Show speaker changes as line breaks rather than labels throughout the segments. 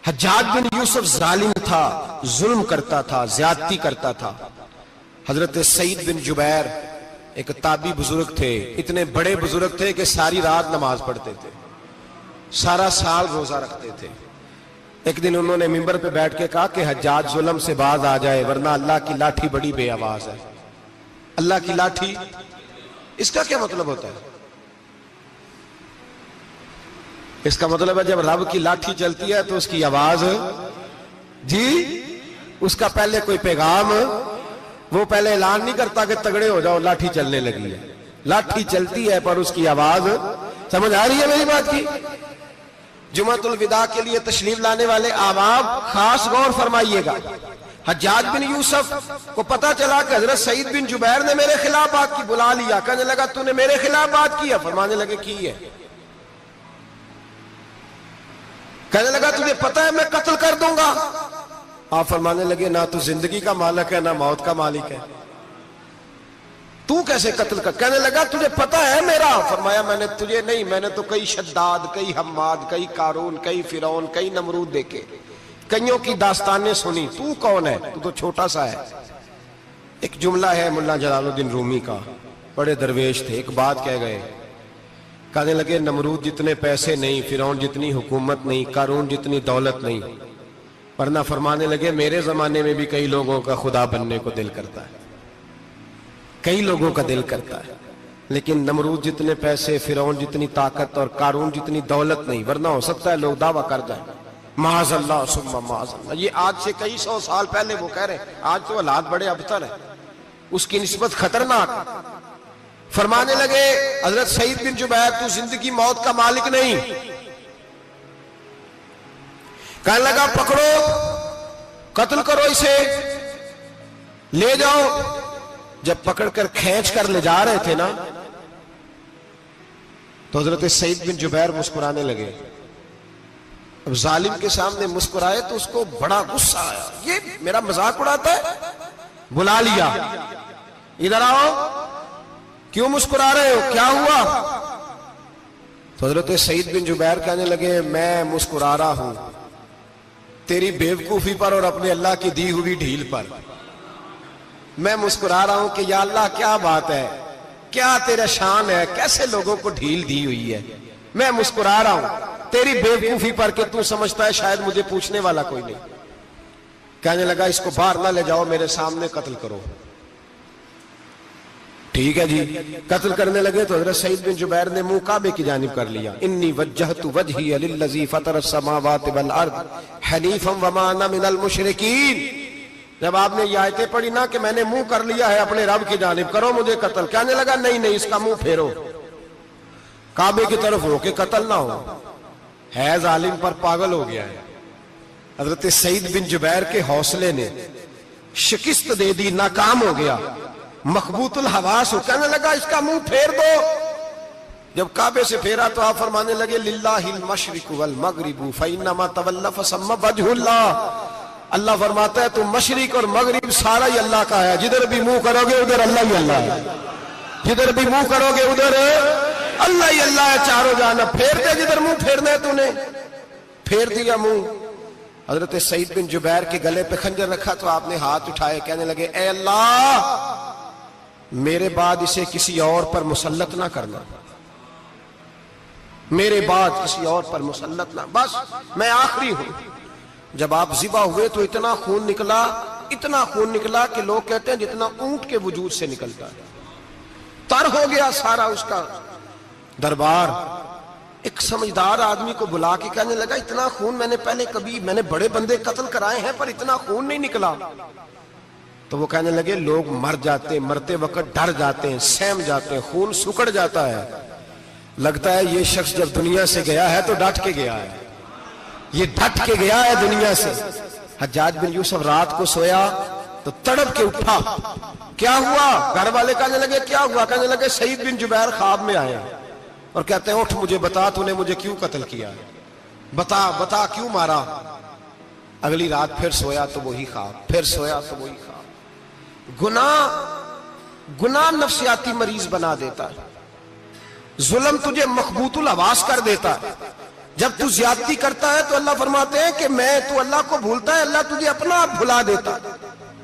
حجاج بن یوسف ظالم تھا، ظلم کرتا تھا، زیادتی کرتا تھا۔ حضرت سعید بن جبیر ایک تابعی بزرگ تھے، اتنے بڑے بزرگ تھے کہ ساری رات نماز پڑھتے تھے، سارا سال روزہ رکھتے تھے۔ ایک دن انہوں نے منبر پہ بیٹھ کے کہا کہ حجاج ظلم سے باز آ جائے ورنہ اللہ کی لاٹھی بڑی بے آواز ہے۔ اللہ کی لاٹھی، اس کا کیا مطلب ہوتا ہے؟ اس کا مطلب ہے جب رب کی لاٹھی چلتی ہے تو اس کی آواز، جی اس کا پہلے کوئی پیغام، وہ پہلے اعلان نہیں کرتا کہ تگڑے ہو جاؤ لاٹھی چلنے لگی ہے، لاٹھی چلتی ہے پر اس کی آواز، سمجھ آ رہی ہے میری بات کی؟ جمعۃ الوداع کے لیے تشریف لانے والے احباب خاص غور فرمائیے گا۔ حجاج بن یوسف کو پتا چلا کہ حضرت سعید بن جبیر نے میرے خلاف بات کی، بلا لیا، کہنے لگا تو نے میرے خلاف بات کی ہے؟ فرمانے لگے کی ہے۔ کہنے لگا تجھے پتا ہے میں قتل کر دوں گا؟ آپ فرمانے لگے نہ تو زندگی کا مالک ہے نہ موت کا مالک ہے، تو کیسے قتل کر؟ کہنے لگا تجھے پتا ہے میرا؟ فرمایا میں نے تجھے نہیں، میں نے تو کئی شداد، کئی حماد، کئی قارون، کئی فرعون، کئی نمرود دیکھے، کئیوں کی داستانیں سنی، تو کون ہے؟ تو تو چھوٹا سا ہے۔ ایک جملہ ہے ملا جلال الدین رومی کا، بڑے درویش تھے، ایک بات کہہ گئے، کہنے لگے نمرود جتنے پیسے نہیں، فرعون جتنی حکومت نہیں، قارون جتنی دولت نہیں، ورنہ فرمانے لگے میرے زمانے میں بھی کئی لوگوں کا خدا بننے کو دل کرتا ہے، کئی لوگوں کا دل کرتا ہے، لیکن نمرود جتنے پیسے، فرعون جتنی طاقت اور قارون جتنی دولت نہیں، ورنہ ہو سکتا ہے لوگ دعویٰ کر جائیں معاذ اللہ ثم معاذ اللہ۔ یہ آج سے کئی سو سال پہلے وہ کہہ رہے ہیں، آج تو حالات بڑے ابتر ہیں، اس کی نسبت خطرناک۔ فرمانے لگے حضرت سعید بن جبیر تو زندگی موت کا مالک نہیں۔ کہنے لگا پکڑو، قتل کرو اسے، لے جاؤ۔ جب پکڑ کر کھینچ کر لے جا رہے تھے نا تو حضرت سعید بن جبیر مسکرانے لگے۔ اب ظالم کے سامنے مسکرائے تو اس کو بڑا غصہ آیا، یہ میرا مذاق اڑاتا ہے؟ بلا لیا، ادھر آؤ، کیوں مسکرا رہے ہو، کیا ہوا؟ تو حضرت سعید بن جبیر کہنے لگے میں مسکرا رہا ہوں تیری بیوقوفی پر اور اپنے اللہ کی دی ہوئی ڈھیل پر۔ میں مسکرا رہا ہوں کہ یا اللہ کیا بات ہے، کیا تیرا شان ہے، کیسے لوگوں کو ڈھیل دی ہوئی ہے۔ میں مسکرا رہا ہوں تیری بیوقوفی پر کہ تو سمجھتا ہے شاید مجھے پوچھنے والا کوئی نہیں۔ کہنے لگا اس کو باہر نہ لے جاؤ، میرے سامنے قتل کرو۔ ٹھیک ہے جی، قتل کرنے لگے تو حضرت سعید بن جبیر نے منہ کعبے کی جانب کر لیا، انی وجہت وجہی للذی فطر السماوات والارض حنیفا وما انا من المشرکین۔ جب آپ نے یہ آیتیں پڑھی نا کہ میں نے منہ کر لیا ہے اپنے رب کی جانب، کرو مجھے قتل، کہنے لگا نہیں نہیں، اس کا منہ پھیرو، کعبے کی طرف ہو کے قتل نہ ہو، ہے ظالم پر پاگل ہو گیا ہے۔ حضرت سعید بن جبیر کے حوصلے نے شکست دے دی، ناکام ہو گیا، مخبوط الحواس ہو، کہنے لگا اس کا منہ پھیر دو۔ جب کعبے سے پھیرا تو آپ فرمانے لگے للہ المشرق والمغرب فإنما تولى فثم وجه اللہ۔ اللہ فرماتا ہے تو مشرق اور مغرب سارا ہی اللہ کا ہے، جدھر بھی منہ کرو گے ادھر اللہ ہی اللہ ہے، جدھر بھی منہ کرو گے ادھر اللہ ہی اللہ ہے، چاروں جانب پھیر دے، جدھر منہ پھیرنا ہے تو نے پھیر دیا منہ۔ حضرت سعید بن جبیر کے گلے پہ خنجر رکھا تو آپ نے ہاتھ اٹھائے، کہنے لگے اے اللہ میرے بعد اسے کسی اور پر مسلط نہ کرنا، میرے بعد کسی اور پر مسلط نہ، بس میں آخری ہوں۔ جب آپ ذبح ہوئے تو اتنا خون نکلا کہ لوگ کہتے ہیں جتنا اونٹ کے وجود سے نکلتا ہے، تر ہو گیا سارا اس کا دربار۔ ایک سمجھدار آدمی کو بلا کے کہنے لگا اتنا خون میں نے بڑے بندے قتل کرائے ہیں پر اتنا خون نہیں نکلا۔ تو وہ کہنے لگے لوگ مر جاتے ہیں، مرتے وقت ڈر جاتے ہیں، سہم جاتے ہیں، خون سکڑ جاتا ہے، لگتا ہے یہ شخص جب دنیا سے گیا ہے تو ڈٹ کے گیا ہے، یہ ڈٹ کے گیا ہے دنیا سے۔ حجاج بن یوسف رات کو سویا تو تڑپ کے اٹھا، کیا ہوا؟ گھر والے کہنے لگے کیا ہوا؟ کہنے لگے سعید بن جبیر خواب میں آیا اور کہتے ہیں اٹھ مجھے بتا تو نے مجھے کیوں قتل کیا، بتا کیوں مارا۔ اگلی رات پھر سویا تو وہی خواب، پھر سویا تو وہی خواب۔ گناہ نفسیاتی مریض بنا دیتا ہے، ظلم تجھے مخبوط الحواس کر دیتا ہے۔ جب تو زیادتی کرتا ہے تو اللہ فرماتے ہیں کہ تو اللہ کو بھولتا ہے، اللہ تجھے اپنا آپ بھلا دیتا ہے،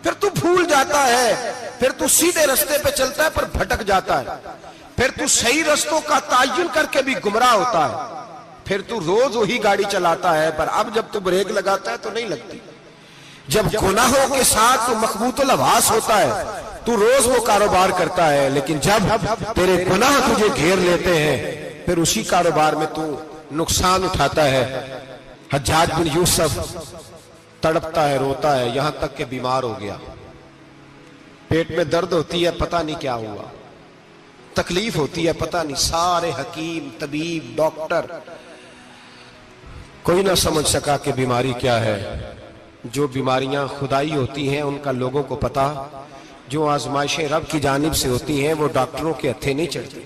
پھر تو بھول جاتا ہے، پھر تو سیدھے رستے پہ چلتا ہے پر بھٹک جاتا ہے، پھر تو صحیح رستوں کا تعین کر کے بھی گمراہ ہوتا ہے، پھر تو روز وہی گاڑی چلاتا ہے، پر اب جب تو بریک لگاتا ہے تو نہیں لگتی۔ جب گناہوں کے ساتھ تو مخبوط الحواس ہوتا ہے تو روز وہ کاروبار کرتا ہے، لیکن جب تیرے گناہ تجھے گھیر لیتے ہیں پھر اسی کاروبار میں تو نقصان اٹھاتا ہے۔ حجاج بن یوسف تڑپتا ہے، روتا ہے، یہاں تک کہ بیمار ہو گیا، پیٹ میں درد ہوتی ہے، پتہ نہیں کیا ہوا، تکلیف ہوتی ہے، پتہ نہیں، سارے حکیم، طبیب، ڈاکٹر، کوئی نہ سمجھ سکا کہ بیماری کیا ہے۔ جو بیماریاں خدائی ہوتی ہیں ان کا لوگوں کو پتا، جو آزمائشیں رب کی جانب سے ہوتی ہیں وہ ڈاکٹروں کے ہتھے نہیں چڑھتی،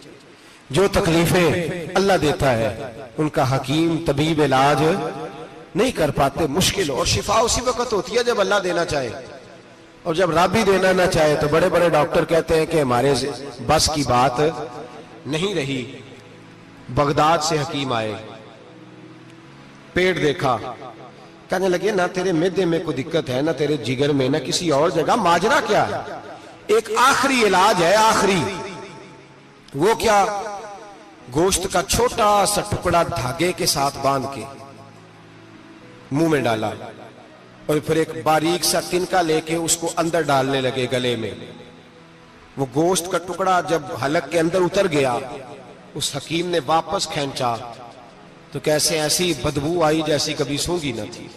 جو تکلیفیں اللہ دیتا ہے ان کا حکیم طبیب علاج نہیں کر پاتے، مشکل، اور شفا اسی وقت ہوتی ہے جب اللہ دینا چاہے، اور جب رب بھی دینا نہ چاہے تو بڑے بڑے ڈاکٹر کہتے ہیں کہ ہمارے بس کی بات نہیں رہی۔ بغداد سے حکیم آئے، پیٹ دیکھا، کہنے لگے نہ تیرے معدے میں کوئی دقت ہے، نہ تیرے جگر میں، نہ کسی اور جگہ، ماجرا کیا ہے؟ ایک آخری علاج ہے، آخری، وہ کیا؟ گوشت کا چھوٹا سا ٹکڑا دھاگے کے ساتھ باندھ کے منہ میں ڈالا، اور پھر ایک باریک سا تنکا لے کے اس کو اندر ڈالنے لگے گلے میں۔ وہ گوشت کا ٹکڑا جب حلق کے اندر اتر گیا، اس حکیم نے واپس کھینچا تو کیسے ایسی بدبو آئی جیسی کبھی سونگی نہ تھی۔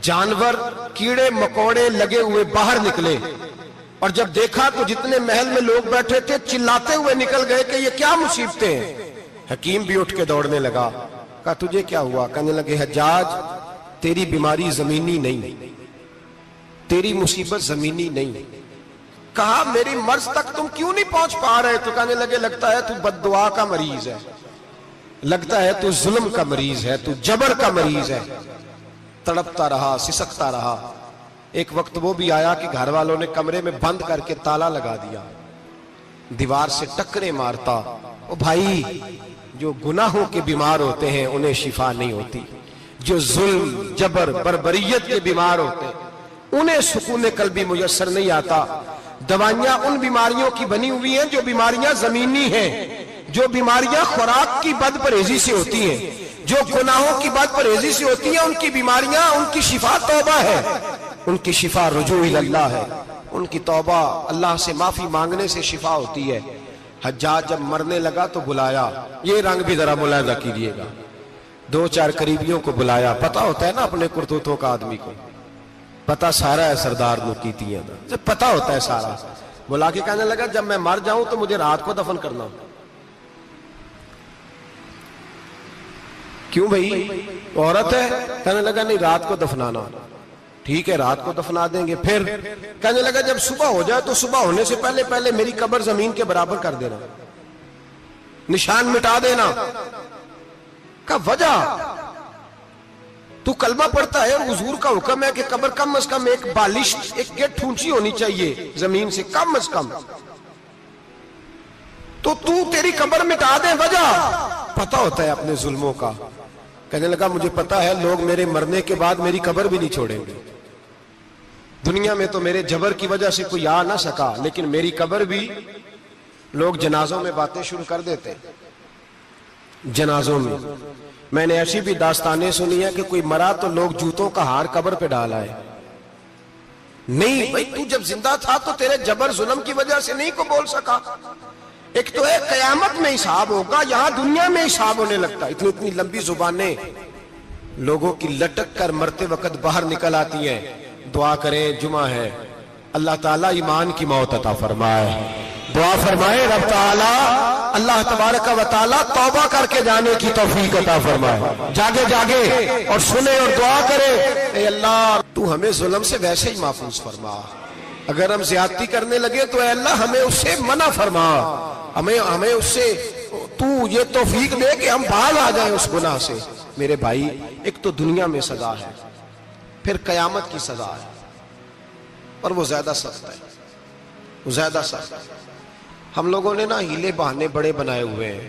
جانور، کیڑے مکوڑے لگے ہوئے باہر نکلے، اور جب دیکھا تو جتنے محل میں لوگ بیٹھے تھے چلاتے ہوئے نکل گئے کہ یہ کیا مصیبتیں ہیں۔ حکیم بھی اٹھ کے دوڑنے لگا، کہا تجھے کیا ہوا؟ کہنے لگے حجاج تیری بیماری زمینی نہیں، تیری مصیبت زمینی نہیں۔ کہا میری مرض تک تم کیوں نہیں پہنچ پا رہے؟ تو کہنے لگے لگتا ہے تو بد دعا کا مریض ہے، لگتا ہے تو ظلم کا مریض ہے، تو جبر کا مریض ہے۔ تڑپتا رہا، سسکتا رہا۔ ایک وقت وہ بھی آیا کہ گھر والوں نے کمرے میں بند کر کے تالا لگا دیا، دیوار سے ٹکرے مارتا۔ او بھائی، جو گناہوں کے بیمار ہوتے ہیں انہیں شفا نہیں ہوتی، جو ظلم، جبر، بربریت کے بیمار ہوتے ہیں انہیں سکون قلبی میسر نہیں آتا۔ دوائیاں ان بیماریوں کی بنی ہوئی ہیں جو بیماریاں زمینی ہیں، جو بیماریاں خوراک کی بد پرہیزی سے ہوتی ہیں، جو گناہوں کی بد پرہیزی سے ہوتی ہیں، ان کی بیماریاں، ان کی شفا توبہ ہے، ان کی شفا رجوع اللہ ہے، ان کی توبہ اللہ سے معافی مانگنے سے شفا ہوتی ہے۔ حجاج جب مرنے لگا تو بلایا، یہ رنگ بھی ذرا ملاحظہ کیجئے گا، دو چار قریبیوں کو بلایا، پتہ ہوتا ہے نا اپنے کرتوتوں کا آدمی کو، پتہ سارا ہے سردار نوکیتیاں دا، جب پتہ ہوتا ہے سارا، بلا کے کہنے لگا جب میں مر جاؤں تو مجھے رات کو دفن کرنا۔ کیوں بھائی، عورت ہے؟ کہنے لگا نہیں، رات کو دفنانا۔ ٹھیک ہے، رات کو دفنا دیں گے۔ پھر کہنے لگا جب صبح ہو جائے تو صبح ہونے سے پہلے پہلے میری قبر زمین کے برابر کر دینا، نشان مٹا دینا۔ کہا وجہ؟ تو کلمہ پڑھتا ہے اور حضور کا حکم ہے کہ قبر کم از کم ایک بالش، ایک گیٹ اونچی ہونی چاہیے زمین سے، کم از کم، تو تیری قبر مٹا دے، وجہ؟ پتہ ہوتا ہے اپنے ظلموں کا۔ کہنے لگا مجھے پتہ ہے لوگ میرے مرنے کے بعد میری قبر بھی نہیں چھوڑیں گے، دنیا میں تو میرے جبر کی وجہ سے کوئی آ نہ سکا، لیکن میری قبر بھی لوگ جنازوں میں باتیں شروع کر دیتے ہیں۔ جنازوں میں نے ایسی بھی داستانیں سنی ہیں کہ کوئی مرا تو لوگ جوتوں کا ہار قبر پہ ڈال آئے۔ نہیں بھائی، تو جب زندہ تھا تو تیرے جبر ظلم کی وجہ سے نہیں کو بول سکا۔ ایک تو ہے قیامت میں حساب ہوگا، یہاں دنیا میں حساب ہونے لگتا۔ اتنی لمبی زبانیں لوگوں کی لٹک کر مرتے وقت باہر نکل آتی ہیں۔ دعا کریں، جمعہ ہے، اللہ تعالیٰ ایمان کی موت عطا فرمائے۔ دعا فرمائے رب تعالیٰ، اللہ تبارک و تعالیٰ توبہ کر کے جانے کی توفیق عطا فرمائے۔ جاگے جاگے اور سنے اور دعا کرے، اے اللہ تو ہمیں ظلم سے ویسے ہی محفوظ فرما، اگر ہم زیادتی کرنے لگے تو اے اللہ ہمیں اس سے منع فرما، ہمیں اس سے تو یہ توفیق دے کہ ہم باز آ جائیں اس گناہ سے۔ میرے بھائی، ایک تو دنیا میں سزا ہے، پھر قیامت کی سزا ہے، اور وہ زیادہ سخت ہے، وہ زیادہ سخت ہے۔ ہم لوگوں نے نا ہیلے بہانے بڑے بنائے ہوئے ہیں،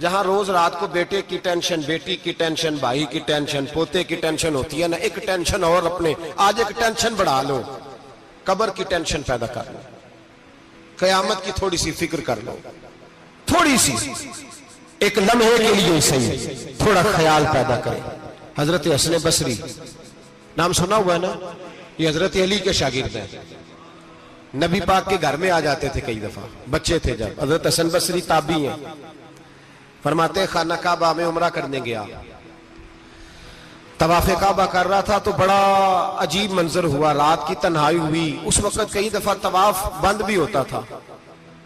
جہاں روز رات کو بیٹے کی ٹینشن، بیٹی کی ٹینشن، بھائی کی ٹینشن، پوتے کی ٹینشن ہوتی ہے نا، ایک ٹینشن اور اپنے آج ایک ٹینشن بڑھا لو، قبر کی ٹینشن پیدا کر لو، قیامت کی تھوڑی سی فکر کر لو، تھوڑی سی ایک لمحے کے لیے صحیح تھوڑا خیال پیدا کرے۔ حضرت حسن بصری نام سنا ہوا ہے نا، یہ حضرت علی کے شاگرد ہیں، نبی پاک کے گھر میں آ جاتے تھے کئی دفعہ، بچے تھے جب۔ حضرت حسن بصری تابعی ہیں، فرماتے خانہ کعبہ میں عمرہ کرنے گیا، طواف کعبہ کر رہا تھا تو بڑا عجیب منظر ہوا، رات کی تنہائی ہوئی، اس وقت کئی دفعہ طواف بند بھی ہوتا تھا،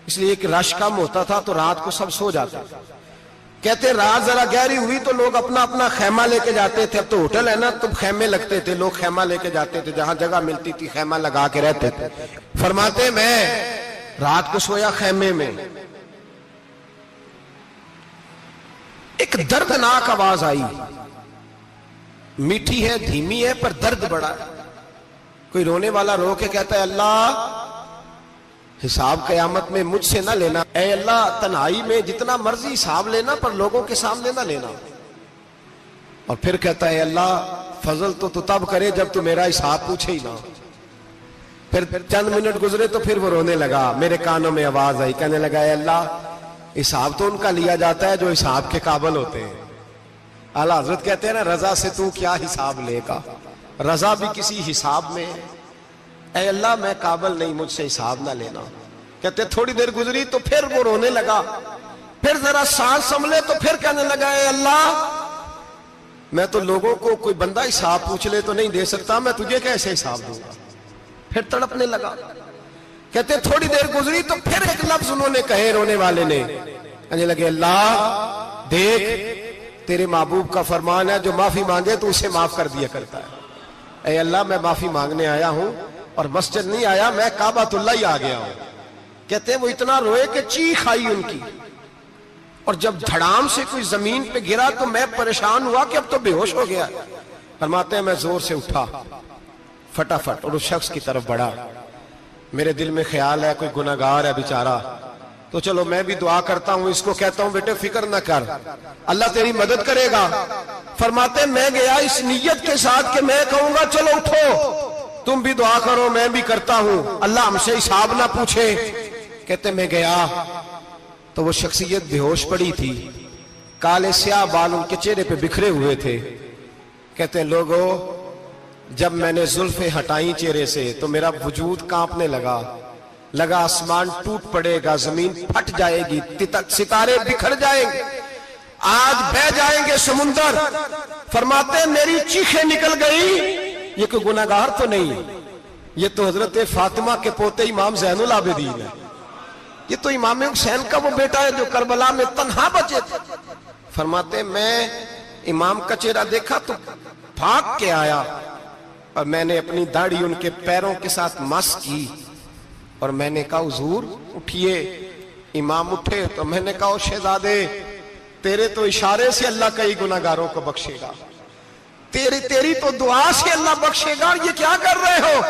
اس لیے کہ رش کم ہوتا تھا تو رات کو سب سو جاتے۔ کہتے رات ذرا گہری ہوئی تو لوگ اپنا اپنا خیمہ لے کے جاتے تھے، اب تو ہوٹل ہے نا تو خیمے لگتے تھے، لوگ خیمہ لے کے جاتے تھے، جہاں جگہ ملتی تھی خیمہ لگا کے رہتے تھے۔ فرماتے میں رات کو سویا خیمے میں، ایک دردناک آواز آئی، میٹھی ہے دھیمی ہے پر درد بڑا ہے، کوئی رونے والا رو کے کہتا ہے اللہ حساب قیامت میں مجھ سے نہ لینا، اے اللہ تنہائی میں جتنا مرضی حساب لینا پر لوگوں کے سامنے نہ لینا۔ اور پھر کہتا ہے اللہ فضل تو تب کرے جب تو میرا حساب پوچھے ہی نہ۔ پھر چند منٹ گزرے تو پھر وہ رونے لگا، میرے کانوں میں آواز آئی، کہنے لگا اے اللہ حساب تو ان کا لیا جاتا ہے جو حساب کے قابل ہوتے ہیں۔ اعلیٰ حضرت کہتے ہیں نا رضا سے تو کیا حساب لے گا، رضا بھی کسی حساب میں ہے۔ اے اللہ میں قابل نہیں، مجھ سے حساب نہ لینا۔ کہتے تھوڑی دیر گزری تو پھر وہ رونے لگا، پھر ذرا سانس سنبھلے تو پھر کہنے لگا اے اللہ میں تو لوگوں کو کوئی بندہ حساب پوچھ لے تو نہیں دے سکتا، میں تجھے کیسے حساب دوں گا، پھر تڑپنے لگا۔ کہتے تھوڑی دیر گزری تو پھر ایک لفظ انہوں نے کہے رونے والے نے، کہنے لگے اللہ دیکھ تیرے محبوب کا فرمان ہے جو معافی مانگے تو اسے معاف کر دیا کرتا ہے۔ اے اللہ میں معافی مانگنے آیا ہوں اور مسجد نہیں آیا، میں کعبۃ اللہ ہی آ گیا ہوں۔ کہتے ہیں وہ اتنا روئے کہ چیخ آئی ان کی، اور جب دھڑام سے کوئی زمین پہ گرا تو میں پریشان ہوا کہ اب تو بے ہوش ہو گیا۔ فرماتے ہیں میں زور سے اٹھا فٹافٹ اور اس شخص کی طرف بڑھا، میرے دل میں خیال ہے کوئی گناہگار ہے بیچارہ، تو چلو میں بھی دعا کرتا ہوں، اس کو کہتا ہوں بیٹے فکر نہ کر اللہ تیری مدد کرے گا۔ فرماتے ہیں میں گیا اس نیت کے ساتھ کہ میں کہوں گا چلو اٹھو تم بھی دعا کرو میں بھی کرتا ہوں، اللہ ہم سے حساب نہ پوچھے۔ کہتے میں گیا تو وہ شخصیت بے ہوش پڑی تھی، کالے سیاہ بال ان کے چہرے پہ بکھرے ہوئے تھے۔ کہتے ہیں لوگوں جب میں نے زلفیں ہٹائیں چہرے سے تو میرا وجود کانپنے لگا آسمان ٹوٹ پڑے گا، زمین پھٹ جائے گی، ستارے بکھر جائیں گے، آج بہہ جائیں گے سمندر۔ فرماتے ہیں میری چیخیں نکل گئی، یہ کوئی گناہگار تو نہیں، یہ تو حضرت فاطمہ کے پوتے امام زین العابدین ہے، یہ تو امام حسین کا وہ بیٹا ہے جو کربلا میں تنہا بچے تھے۔ فرماتے ہیں میں امام کا چہرہ دیکھا تو بھاگ کے آیا اور میں نے اپنی داڑھی ان کے پیروں کے ساتھ مس کی اور میں نے کہا حضور اٹھئے۔ امام اٹھے تو میں نے کہا شہزادے تیرے تو اشارے سے اللہ کئی گناہگاروں کو بخشے گا، تیری تو دعا سے اللہ بخشے گا، یہ کیا کر رہے ہو؟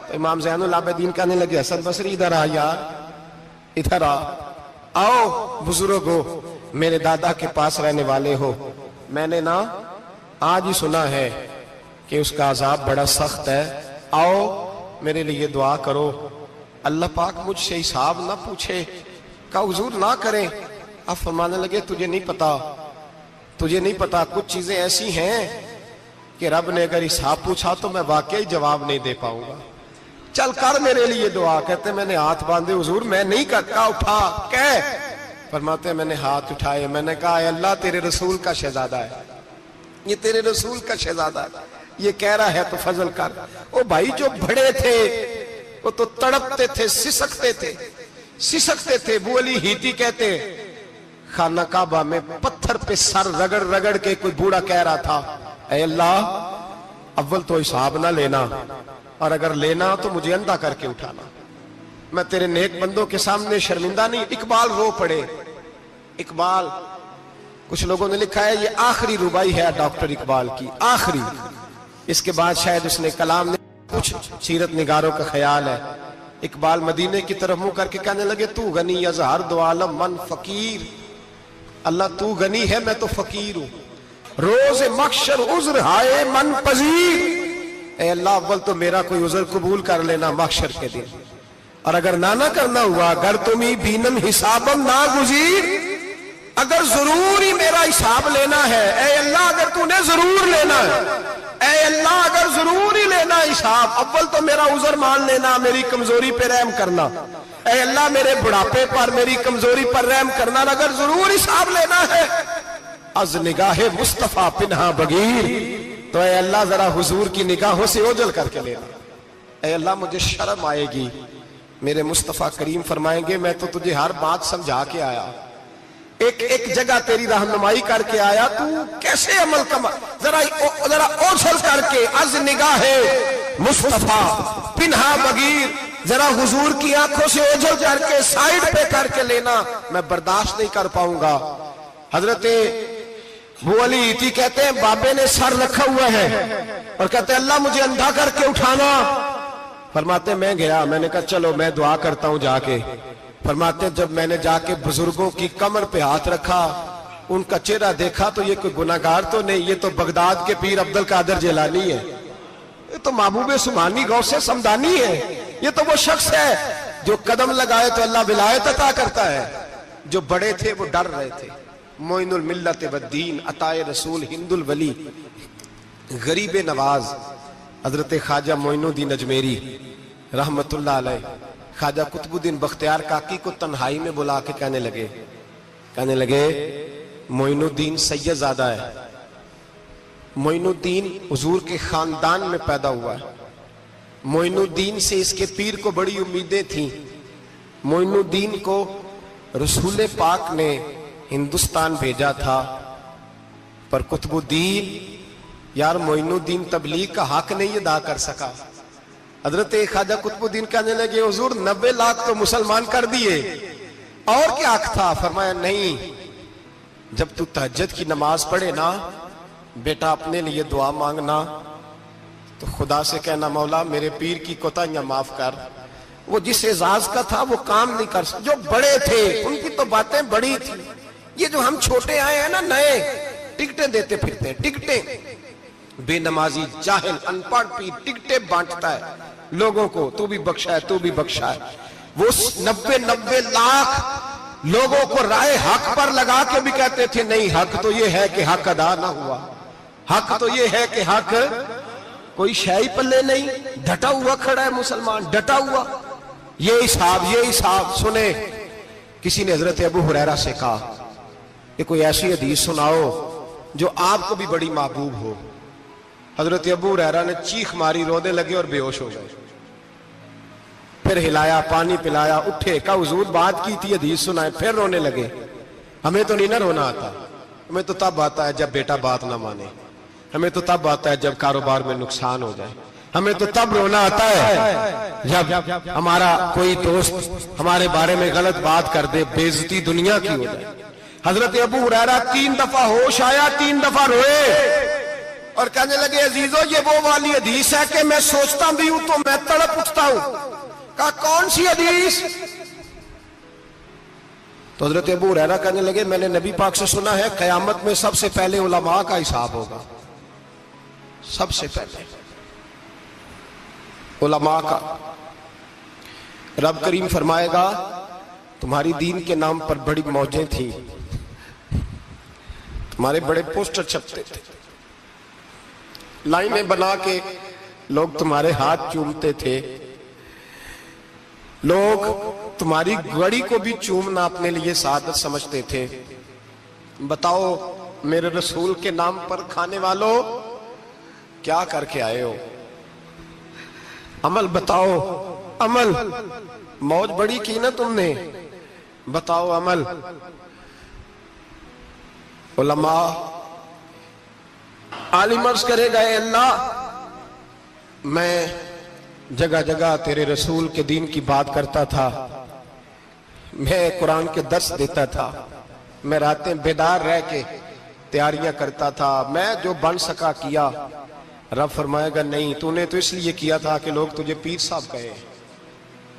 تو امام زین العابدین کہنے لگے حسن بصری ادھر آ یار، ادھر آؤ بزرگو، میرے دادا کے پاس رہنے والے ہو، میں نے نا آج ہی سنا ہے کہ اس کا عذاب بڑا سخت ہے، آؤ میرے لیے دعا کرو، اللہ پاک مجھ سے حساب نہ پوچھے۔ کہا حضور نہ کریں۔ اب فرمانے لگے تجھے نہیں پتا کچھ چیزیں ایسی ہیں کہ رب نے اگر حساب پوچھا تو میں واقعی جواب نہیں دے پاؤں گا، چل کر میرے لیے دعا۔ کہتے میں نے ہاتھ باندھے حضور میں نہیں کرتا، اٹھا کہہ۔ فرماتے میں نے ہاتھ اٹھائے، میں نے کہا اے اللہ تیرے رسول کا شہزادہ ہے، یہ تیرے رسول کا شہزادہ ہے، یہ کہہ رہا ہے تو فضل کر۔ وہ بھائی جو بڑے تھے وہ تو تڑپتے تھے، سسکتے تھے۔ ابو علی ہیتی کہتے خانہ کعبہ میں پتھر پہ سر رگڑ رگڑ کے کوئی بوڑھا کہہ رہا تھا اے اللہ اول تو حساب نہ لینا، اور اگر لینا تو مجھے اندھا کر کے اٹھانا، میں تیرے نیک بندوں کے سامنے شرمندہ نہیں۔ اقبال رو پڑے، اقبال کچھ لوگوں نے لکھا ہے یہ آخری ربائی ہے ڈاکٹر اقبال کی، آخری، اس کے بعد شاید اس نے کلام نے کچھ سیرت نگاروں کا خیال ہے۔ اقبال مدینے کی طرف منہ کر کے کہنے لگے تو غنی از ہر دو عالم من فقیر، اللہ تو غنی ہے میں تو فقیر ہوں، روز محشر عذر ہائے من پذیر، اے اللہ اول تو میرا کوئی عذر قبول کر لینا محشر کے دن، اور اگر نہ کرنا ہوا اگر تمہیں بینم حسابم نہ گزیر، اگر ضرور ہی میرا حساب لینا ہے، اے اللہ اگر تو نے ضرور لینا ہے، اے اللہ اگر ضرور ہی لینا حساب، اول تو میرا عذر مان لینا، میری کمزوری پہ رحم کرنا، اے اللہ میرے بڑھاپے پر میری کمزوری پر رحم کرنا، اگر ضرور حساب لینا ہے از نگاہ مصطفیٰ پنہا بغیر، تو اے اللہ ذرا حضور کی نگاہوں سے اوجھل کر کے لینا، اے اللہ مجھے شرم آئے گی، میرے مصطفیٰ کریم فرمائیں گے میں تو تجھے ہر بات سمجھا کے آیا، ایک جگہ تیری رہنمائی کر کے آیا، تو کیسے عمل کما، ذرا اوجھل کر کے از نگاہ مصطفیٰ پنہا بغیر، ذرا حضور کی آنکھوں سے اوجھل کر کے سائیڈ پہ کر کے لینا، میں برداشت نہیں کر پاؤں گا۔ حضرت ابو علی ایتی کہتے ہیں بابے نے سر رکھا ہوا ہے اور کہتے ہیں اللہ مجھے اندھا کر کے اٹھانا، فرماتے میں گیا، میں نے کہا چلو میں دعا کرتا ہوں جا کے، فرماتے جب میں نے جا کے بزرگوں کی کمر پہ ہاتھ رکھا، ان کا چہرہ دیکھا تو یہ کوئی گناہگار تو نہیں، یہ تو بغداد کے پیر عبد القادر جیلانی ہے، یہ تو محبوب سبحانی غوث سمدانی ہے، یہ تو وہ شخص ہے جو قدم لگائے تو اللہ ولایت عطا کرتا ہے۔ جو بڑے تھے وہ ڈر رہے تھے، معین الملت والدین، عطائے رسول، ہند الولی، غریب نواز حضرت خواجہ معین الدین اجمیری رحمت اللہ علیہ، خواجہ قطب الدین بختیار کاکی کو تنہائی میں بلا کے کہنے لگے معین الدین سید زادہ ہے، معین الدین حضور کے خاندان میں پیدا ہوا ہے، معین الدین سے اس کے پیر کو بڑی امیدیں تھیں، معین الدین کو رسول پاک نے ہندوستان بھیجا تھا، پر قطب الدین یار معین الدین تبلیغ کا حق نہیں ادا کر سکا۔ حضرت خواجہ قطب الدین کہنے لگے حضور 90 لاکھ تو مسلمان کر دیے، اور کیا حق تھا؟ فرمایا نہیں، جب تو تہجد کی نماز پڑھے نا بیٹا اپنے لیے دعا مانگنا، تو خدا سے کہنا مولا میرے پیر کی کوتاہیاں معاف کر، وہ جس اعزاز کا تھا وہ کام نہیں کر سکتا، جو بڑے تھے ان کی تو باتیں بڑی تھی، یہ جو ہم چھوٹے آئے ہیں نا نئے، ٹکٹیں دیتے پھرتے ہیں، ٹکٹیں، بے نمازی جاہل ان پڑھ پیر ٹکٹیں بانٹتا ہے لوگوں کو، تو بھی بخشا ہے تو بھی بخشا ہے، وہ 90 لاکھ لوگوں کو رائے حق پر لگا کے بھی کہتے تھے نہیں حق تو یہ ہے کہ حق ادا نہ ہوا، حق تو یہ ہے کہ حق کوئی شاہی پلے نہیں، ڈٹا ہوا کھڑا ہے مسلمان، ڈٹا ہوا، یہ حساب سنے۔ کسی نے حضرت ابو ہریرہ سے کہا کہ کوئی ایسی حدیث سناؤ جو آپ کو بھی بڑی محبوب ہو، حضرت ابو ہریرہ نے چیخ ماری، رونے لگے اور بے ہوش ہو گئے، پھر ہلایا پانی پلایا، اٹھے، کہا حضور بات کی تھی حدیث سنائے، پھر رونے لگے۔ ہمیں تو نہیں نہ رونا آتا، ہمیں تو تب آتا ہے جب بیٹا بات نہ مانے، ہمیں تو تب آتا ہے جب کاروبار میں نقصان ہو جائے، ہمیں تو تب رونا آتا ہے جب ہمارا کوئی دوست ہمارے بارے میں غلط بات کر دے، بے عزتی دنیا کی ہو جائے۔ حضرت ابو ہریرہ 3 دفعہ ہوش آیا، 3 دفعہ روئے اور کہنے لگے عزیزو یہ وہ والی حدیث ہے کہ میں سوچتا بھی ہوں تو میں تڑپ اٹھتا ہوں۔ کہا کون سی حدیث؟ تو حضرت ابو ہریرہ کہنے لگے میں نے نبی پاک سے سنا ہے قیامت میں سب سے پہلے علماء کا حساب ہوگا، سب سے پہلے علماء کا۔ رب کریم فرمائے گا تمہاری دین کے نام پر بڑی موجیں تھیں، تمہارے بڑے پوسٹر چھپتے تھے، لائنیں بنا کے لوگ تمہارے ہاتھ چومتے تھے، لوگ تمہاری گڑی کو بھی چومنا اپنے لیے سعادت سمجھتے تھے۔ بتاؤ میرے رسول کے نام پر کھانے والوں کیا کر کے آئے ہو؟ عمل بتاؤ، عمل، موج بڑی کی نا تم نے، بتاؤ عمل۔ علماء عالم عرض کرے گا اے اللہ میں جگہ جگہ تیرے رسول کے دین کی بات کرتا تھا، میں قرآن کے درس دیتا تھا، میں راتیں بیدار رہ کے تیاریاں کرتا تھا، میں جو بن سکا کیا۔ رب فرمائے گا نہیں، تو نے تو اس لیے کیا تھا کہ لوگ تجھے پیر صاحب کہیں،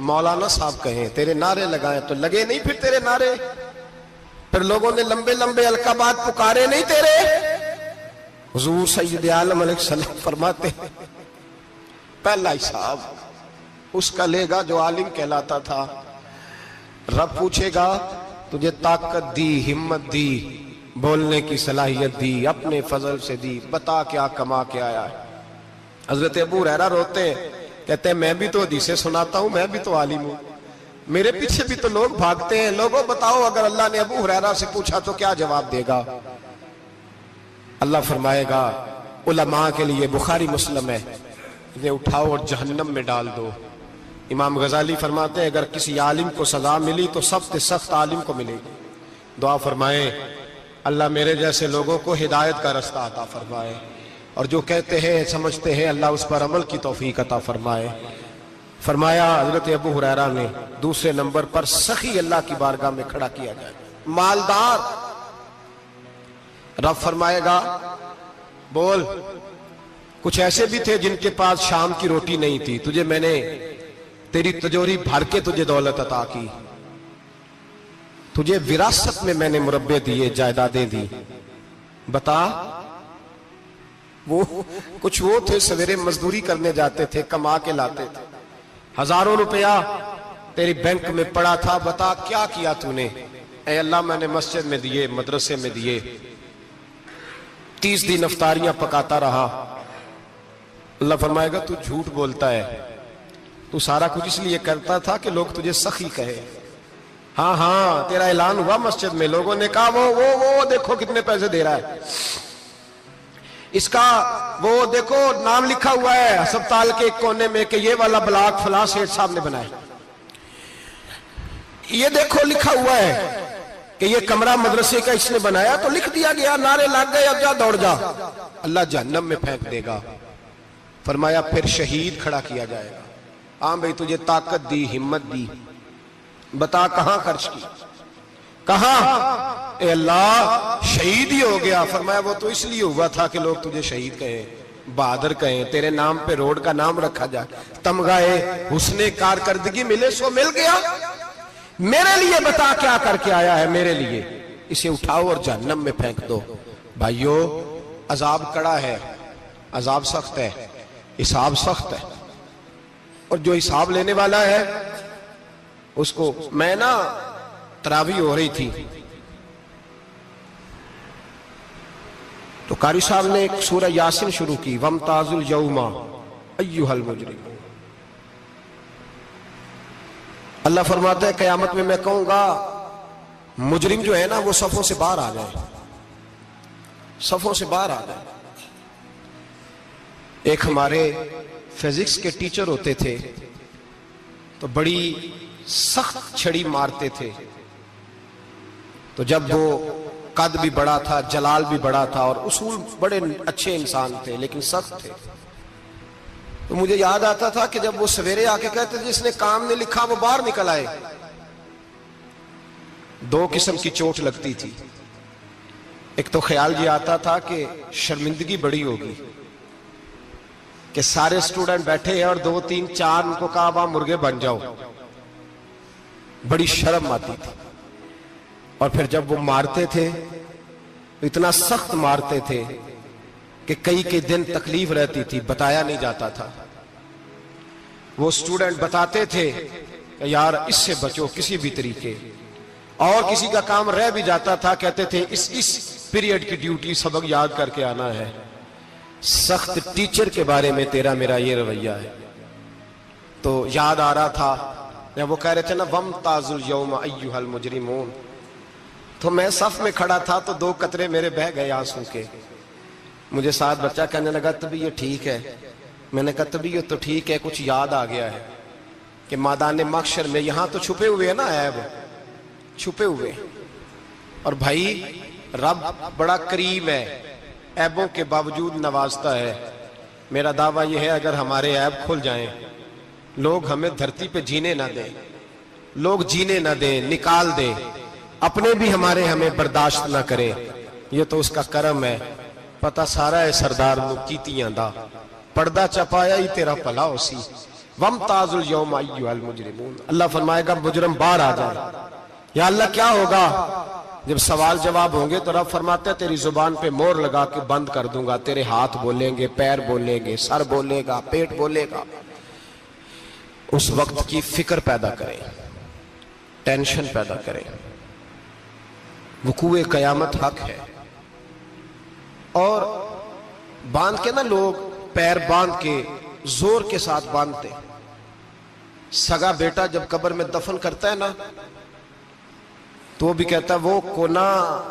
مولانا صاحب کہیں، تیرے نعرے لگائیں، تو لگے نہیں پھر تیرے نعرے، پھر لوگوں نے لمبے لمبے القابات پکارے نہیں تیرے؟ حضور سید عالم علیہ السلام فرماتے ہیں پہلا حساب اس کا لے گا جو عالم کہلاتا تھا. رب پوچھے گا تجھے طاقت دی، ہمت دی، بولنے کی صلاحیت دی، اپنے فضل سے دی، بتا کیا کما کے آیا ہے. حضرت ابو ہریرہ روتے ہیں، کہتے ہیں میں بھی تو حدیثیں سناتا ہوں، میں بھی تو عالم ہوں، میرے پیچھے بھی تو لوگ بھاگتے ہیں. لوگوں بتاؤ اگر اللہ نے ابو ہریرہ سے پوچھا تو کیا جواب دے گا؟ اللہ فرمائے گا علماء کے لیے بخاری مسلم ہے، انہیں اٹھاؤ اور جہنم میں ڈال دو. امام غزالی فرماتے ہیں اگر کسی عالم کو سزا ملی تو سب سے سخت عالم کو ملے گی. دعا فرمائے اللہ میرے جیسے لوگوں کو ہدایت کا رستہ عطا فرمائے، اور جو کہتے ہیں سمجھتے ہیں اللہ اس پر عمل کی توفیق عطا فرمائے. فرمایا حضرت ابو ہریرہ نے دوسرے نمبر پر سخی اللہ کی بارگاہ میں کھڑا کیا جائے، مالدار. رب فرمائے گا بول کچھ ایسے بھی تھے جن کے پاس شام کی روٹی نہیں تھی، تجھے میں نے تیری تجوری بھر کے تجھے دولت عطا کی، تجھے وراثت میں نے مربے دیے، جائیدادیں دی. بتا وہ کچھ وہ تھے سویرے مزدوری کرنے جاتے تھے، کما کے لاتے تھے، ہزاروں روپیہ تیری بینک میں پڑا تھا، بتا کیا کیا تو نے؟ اے اللہ میں نے مسجد میں دیے، مدرسے میں دیے، 30 دن افطاریاں پکاتا رہا. اللہ فرمائے گا تو جھوٹ بولتا ہے، تو سارا کچھ اس لیے کرتا تھا کہ لوگ تجھے سخی کہے. ہاں ہاں تیرا اعلان ہوا مسجد میں، لوگوں نے کہا وہ دیکھو کتنے پیسے دے رہا ہے، اس کا وہ دیکھو نام لکھا ہوا ہے ہسپتال کے ایک کونے میں کہ یہ والا بلاک فلاں سیٹھ صاحب نے بنایا، یہ دیکھو لکھا ہوا ہے کہ یہ کمرہ مدرسے کا اس نے بنایا، تو لکھ دیا گیا، نعرے لگ گئے، اب جا دوڑ جا. اللہ جہنم میں پھینک دے گا. فرمایا پھر شہید کھڑا کیا جائے گا. ہاں بھئی تجھے طاقت دی، ہمت دی، بتا کہاں خرچ کی، کہاں؟ اے اللہ شہید ہی ہو گیا. فرمایا وہ تو اس لیے ہوا تھا کہ لوگ تجھے شہید کہیں، بہادر کہیں، تیرے نام پہ روڈ کا نام رکھا جائے، تمغہ حسن کارکردگی ملے، سو مل گیا. میرے لیے بتا کیا کر کے آیا ہے میرے لیے؟ اسے اٹھاؤ اور جہنم میں پھینک دو. بھائیو عذاب کڑا ہے، عذاب سخت ہے، حساب سخت ہے، اور جو حساب لینے والا ہے اس کو میں تراویح ہو رہی تھی تو قاری صاحب نے ایک سورہ یاسین شروع کی، وَامْتَازُوا الْيَوْمَ أَيُّهَا الْمُجْرِمُونَ. اللہ فرماتا ہے قیامت میں میں کہوں گا مجرم جو ہے نا وہ صفوں سے باہر آ جائے، صفوں سے باہر آ جائے. ایک ہمارے فزکس کے ٹیچر ہوتے تھے تو بڑی سخت چھڑی مارتے تھے، تو جب وہ قد بھی بڑا تھا، جلال بھی بڑا تھا، اور اصول بڑے اچھے انسان تھے لیکن سخت تھے، تو مجھے یاد آتا تھا کہ جب وہ سویرے آ کے کہتے جس نے کام نے لکھا وہ باہر نکل آئے. 2 قسم کی چوٹ لگتی تھی. ایک تو خیال یہ آتا تھا کہ شرمندگی بڑی ہوگی کہ سارے سٹوڈنٹ بیٹھے ہیں اور 2 3 4 ان کو کہا وہاں مرغے بن جاؤ، بڑی شرم آتی تھی. اور پھر جب وہ مارتے تھے اتنا سخت مارتے تھے کہ کئی دن تکلیف رہتی تھی، بتایا نہیں جاتا تھا. وہ سٹوڈنٹ بتاتے تھے کہ یار اس سے بچو کسی بھی طریقے، اور کسی کا کام رہ بھی جاتا تھا کہتے تھے اس پیریڈ کی ڈیوٹی سبق یاد کر کے آنا ہے. سخت ٹیچر کے بارے میں تیرا میرا یہ رویہ ہے. تو یاد آ رہا تھا جب وہ کہہ رہے تھے نا وَامْتَازُوا الْيَوْمَ أَيُّهَا الْمُجْرِمُونَ، تو میں صف میں کھڑا تھا تو 2 قطرے میرے بہہ گئے آنسو کے. مجھے ساتھ بچہ کہنے لگا طبیعت ٹھیک ہے؟ میں نے کہا طبیعت تو ٹھیک ہے، کچھ یاد آ گیا ہے کہ میدان محشر میں یہاں تو چھپے ہوئے ہیں نا عیب، چھپے ہوئے. اور بھائی رب بڑا کریم ہے، عیبوں کے باوجود نوازتا ہے. میرا دعویٰ یہ ہے اگر ہمارے عیب کھل جائیں، لوگ ہمیں دھرتی پہ جینے نہ دیں، لوگ جینے نہ دیں، نکال دیں، اپنے بھی ہمیں برداشت نہ کریں، یہ تو اس کا کرم ہے. پتہ سارا ہے سردار مکیتیاں دا، پردہ چپایا ہی تیرا پلا ہو سی. وَامْتَازُوا الْيَوْمَ أَيُّهَا الْمُجْرِمُونَ. اللہ فرمائے گا مجرم باہر آ جائے. یا اللہ کیا ہوگا؟ جب سوال جواب ہوں گے تو رب فرماتے ہیں تیری زبان پہ مور لگا کے بند کر دوں گا، تیرے ہاتھ بولیں گے، پیر بولیں گے، سر بولے گا، پیٹ بولے گا۔ اس وقت کی فکر پیدا کریں، ٹینشن پیدا کریں۔ وقوع قیامت حق ہے، اور باندھ کے نا لوگ پیر باندھ کے زور کے ساتھ باندھتے۔ سگا بیٹا جب قبر میں دفن کرتا ہے نا تو وہ بھی کہتا ہے وہ کونا،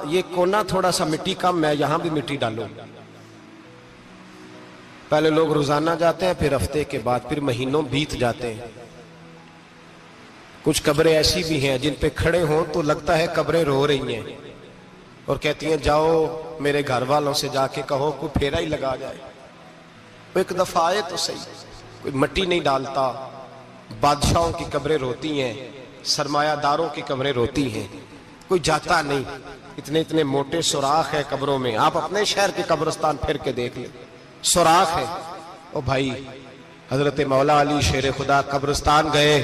یہ کونا تھوڑا سا مٹی کم ہے، یہاں بھی مٹی ڈالو۔ پہلے لوگ روزانہ جاتے ہیں، پھر ہفتے کے بعد، پھر مہینوں بیت جاتے ہیں۔ کچھ قبریں ایسی بھی ہیں جن پہ کھڑے ہوں تو لگتا ہے قبریں رو رہی ہیں اور کہتی ہیں جاؤ میرے گھر والوں سے جا کے کہو کوئی پھیرا ہی لگا جائے۔ وہ ایک دفعہ آئے تو صحیح، کوئی مٹی نہیں ڈالتا۔ بادشاہوں کی قبریں روتی ہیں، سرمایہ داروں کی قبریں روتی ہیں، کوئی جاتا نہیں۔ اتنے اتنے موٹے سوراخ ہے قبروں میں، آپ اپنے شہر کے قبرستان پھر کے دیکھ لیں، سوراخ ہے۔ او بھائی، حضرت مولا علی شیر خدا قبرستان گئے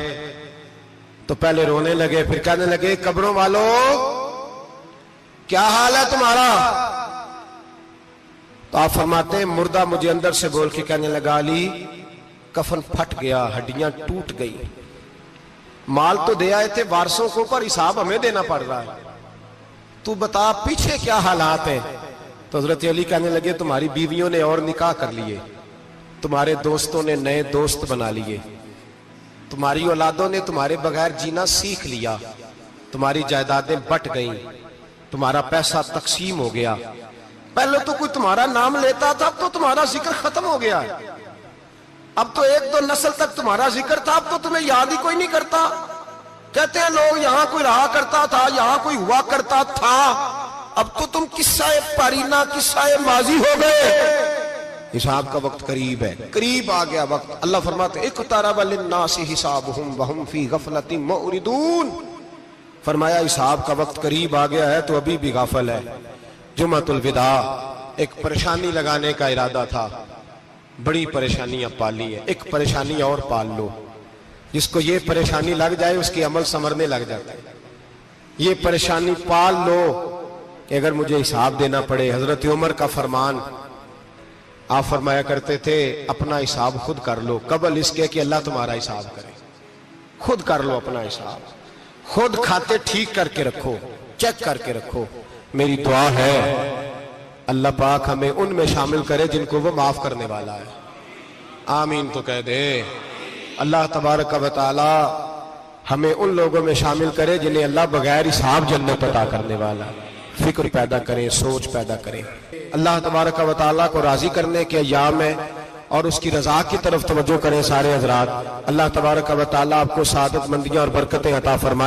تو پہلے رونے لگے، پھر کہنے لگے قبروں والوں کیا حال ہے تمہارا؟ تو آپ فرماتے ہیں مردہ مجھے اندر سے بول کے کہنے لگا علی کفن پھٹ گیا، ہڈیاں ٹوٹ گئی، مال تو دے آئے تھے وارثوں کو پر حساب ہمیں دینا پڑ رہا ہے، تو بتا پیچھے کیا حالات ہیں؟ تو حضرت علی کہنے لگے تمہاری بیویوں نے اور نکاح کر لیے، تمہارے دوستوں نے نئے دوست بنا لیے، تمہاری اولادوں نے تمہارے بغیر جینا سیکھ لیا، تمہاری جائیدادیں بٹ گئیں، تمہارا پیسہ تقسیم ہو گیا۔ پہلے تو کوئی تمہارا نام لیتا تھا، اب تو تمہارا ذکر ختم ہو گیا ہے، اب تو ایک دو نسل تک تمہارا ذکر تھا، اب تو تمہیں یاد ہی کوئی نہیں کرتا۔ کہتے ہیں لوگ یہاں کوئی رہا کرتا تھا، یہاں کوئی ہوا کرتا تھا، اب تو تم قصہ پرینہ، قصہ ماضی ہو گئے۔ حساب کا وقت قریب ہے، قریب آ گیا وقت۔ اللہ فرماتے اقترب للناس حسابهم وهم فی غفلۃ معرضون، فرمایا حساب کا وقت قریب آ گیا ہے تو ابھی بھی غافل ہے۔ جمعۃ الوداع ایک پریشانی لگانے کا ارادہ تھا، بڑی پریشانیاں پالی ہیں، ایک پریشانی اور پال لو، جس کو یہ پریشانی لگ جائے اس کے عمل سنورنے لگ جاتے ہیں۔ یہ پریشانی پال لو کہ اگر مجھے حساب دینا پڑے۔ حضرت عمر کا فرمان، آپ فرمایا کرتے تھے اپنا حساب خود کر لو قبل اس کے کہ اللہ تمہارا حساب کرے۔ خود کر لو اپنا حساب، خود کھاتے ٹھیک کر کے رکھو، چیک کر کے رکھو۔ میری دعا ہے اللہ پاک ہمیں ان میں شامل کرے جن کو وہ معاف کرنے والا ہے۔ آمین تو کہہ دے۔ اللہ تبارک و تعالی ہمیں ان لوگوں میں شامل کرے جنہیں اللہ بغیر حساب جنت عطا کرنے والا ہے۔ فکر پیدا کریں، سوچ پیدا کریں۔ اللہ تبارک و تعالیٰ کو راضی کرنے کے ایام ہے اور اس کی رضا کی طرف توجہ کریں سارے حضرات۔ اللہ تبارک و تعالیٰ آپ کو سعادت مندیاں اور برکتیں عطا فرمائے۔